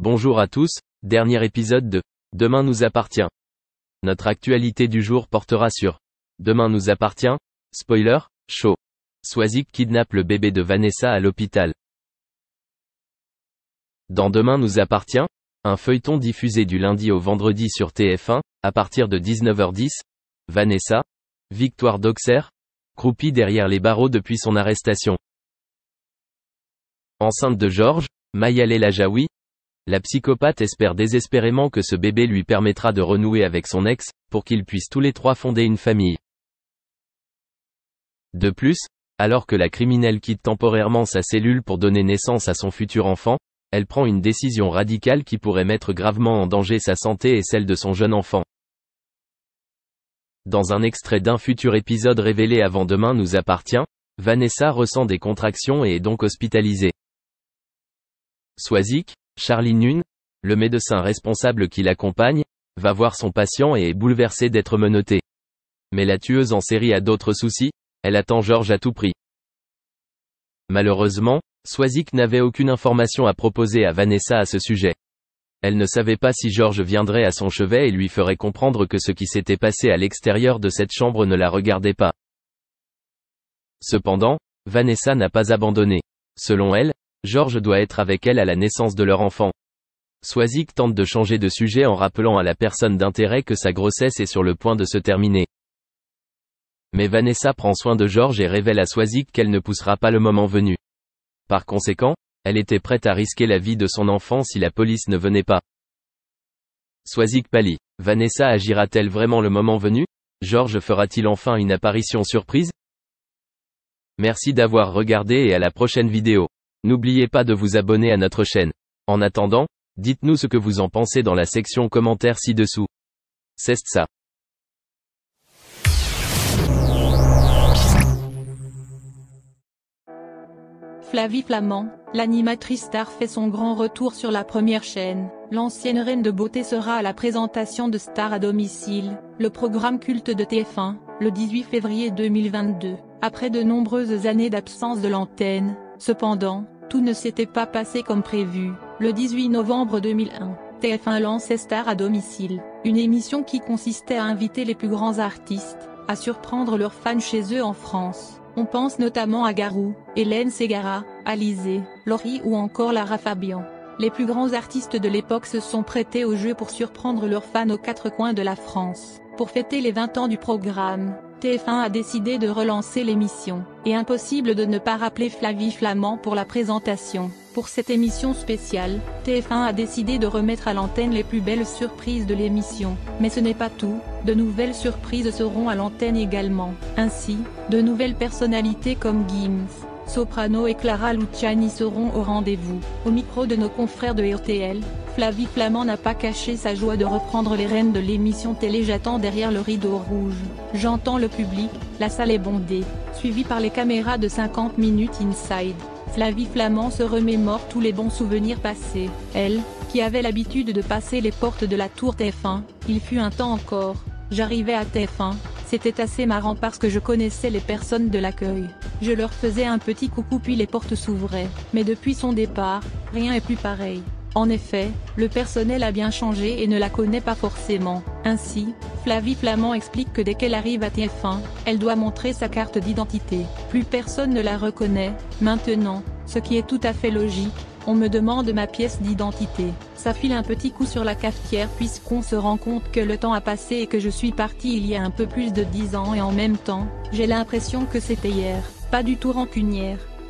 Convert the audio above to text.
Bonjour à tous, dernier épisode de « Demain nous appartient ». Notre actualité du jour portera sur « Demain nous appartient », spoiler, chaud. Swazik kidnappe le bébé de Vanessa à l'hôpital. Dans Demain nous appartient, un feuilleton diffusé du lundi au vendredi sur TF1, à partir de 19h10, Vanessa, Victoire d'Auxerre, croupie derrière les barreaux depuis son arrestation. Enceinte de Georges, Mayal El Ajaoui, la psychopathe espère désespérément que ce bébé lui permettra de renouer avec son ex, pour qu'ils puissent tous les trois fonder une famille. De plus, alors que la criminelle quitte temporairement sa cellule pour donner naissance à son futur enfant, elle prend une décision radicale qui pourrait mettre gravement en danger sa santé et celle de son jeune enfant. Dans un extrait d'un futur épisode révélé avant Demain nous appartient, Vanessa ressent des contractions et est donc hospitalisée. Swazik, Charlie Nunn, le médecin responsable qui l'accompagne, va voir son patient et est bouleversé d'être menotté. Mais la tueuse en série a d'autres soucis, elle attend Georges à tout prix. Malheureusement, Swazik n'avait aucune information à proposer à Vanessa à ce sujet. Elle ne savait pas si Georges viendrait à son chevet et lui ferait comprendre que ce qui s'était passé à l'extérieur de cette chambre ne la regardait pas. Cependant, Vanessa n'a pas abandonné. Selon elle, Georges doit être avec elle à la naissance de leur enfant. Swazik tente de changer de sujet en rappelant à la personne d'intérêt que sa grossesse est sur le point de se terminer. Mais Vanessa prend soin de Georges et révèle à Swazik qu'elle ne poussera pas le moment venu. Par conséquent, elle était prête à risquer la vie de son enfant si la police ne venait pas. Swazik pâlit. Vanessa agira-t-elle vraiment le moment venu? Georges fera-t-il enfin une apparition surprise? Merci d'avoir regardé et à la prochaine vidéo. N'oubliez pas de vous abonner à notre chaîne. En attendant, dites-nous ce que vous en pensez dans la section commentaires ci-dessous. C'est ça. Flavie Flament, l'animatrice star fait son grand retour sur la première chaîne. L'ancienne reine de beauté sera à la présentation de Star à domicile, le programme culte de TF1, le 18 février 2022, après de nombreuses années d'absence de l'antenne. Cependant, tout ne s'était pas passé comme prévu. Le 18 novembre 2001, TF1 lançait Star à domicile, une émission qui consistait à inviter les plus grands artistes, à surprendre leurs fans chez eux en France. On pense notamment à Garou, Hélène Ségara, Alizée, Laurie ou encore Lara Fabian. Les plus grands artistes de l'époque se sont prêtés au jeu pour surprendre leurs fans aux quatre coins de la France. Pour fêter les 20 ans du programme, TF1 a décidé de relancer l'émission, et impossible de ne pas rappeler Flavie Flament pour la présentation. Pour cette émission spéciale, TF1 a décidé de remettre à l'antenne les plus belles surprises de l'émission. Mais ce n'est pas tout, de nouvelles surprises seront à l'antenne également. Ainsi, de nouvelles personnalités comme Gims, Soprano et Clara Luciani seront au rendez-vous. Au micro de nos confrères de RTL, Flavie Flament n'a pas caché sa joie de reprendre les rênes de l'émission télé. J'attends derrière le rideau rouge. J'entends le public, la salle est bondée, suivie par les caméras de 50 minutes inside. Flavie Flament se remémore tous les bons souvenirs passés. Elle, qui avait l'habitude de passer les portes de la tour TF1, il fut un temps encore, j'arrivais à TF1, c'était assez marrant parce que je connaissais les personnes de l'accueil. Je leur faisais un petit coucou puis les portes s'ouvraient. Mais depuis son départ, rien n'est plus pareil. En effet, le personnel a bien changé et ne la connaît pas forcément. Ainsi, Flavie Flament explique que dès qu'elle arrive à TF1, elle doit montrer sa carte d'identité. Plus personne ne la reconnaît, maintenant, ce qui est tout à fait logique. On me demande ma pièce d'identité. Ça file un petit coup sur la cafetière puisqu'on se rend compte que le temps a passé et que je suis partie il y a un peu plus de 10 ans et en même temps, j'ai l'impression que c'était hier. Pas du tout rancunière,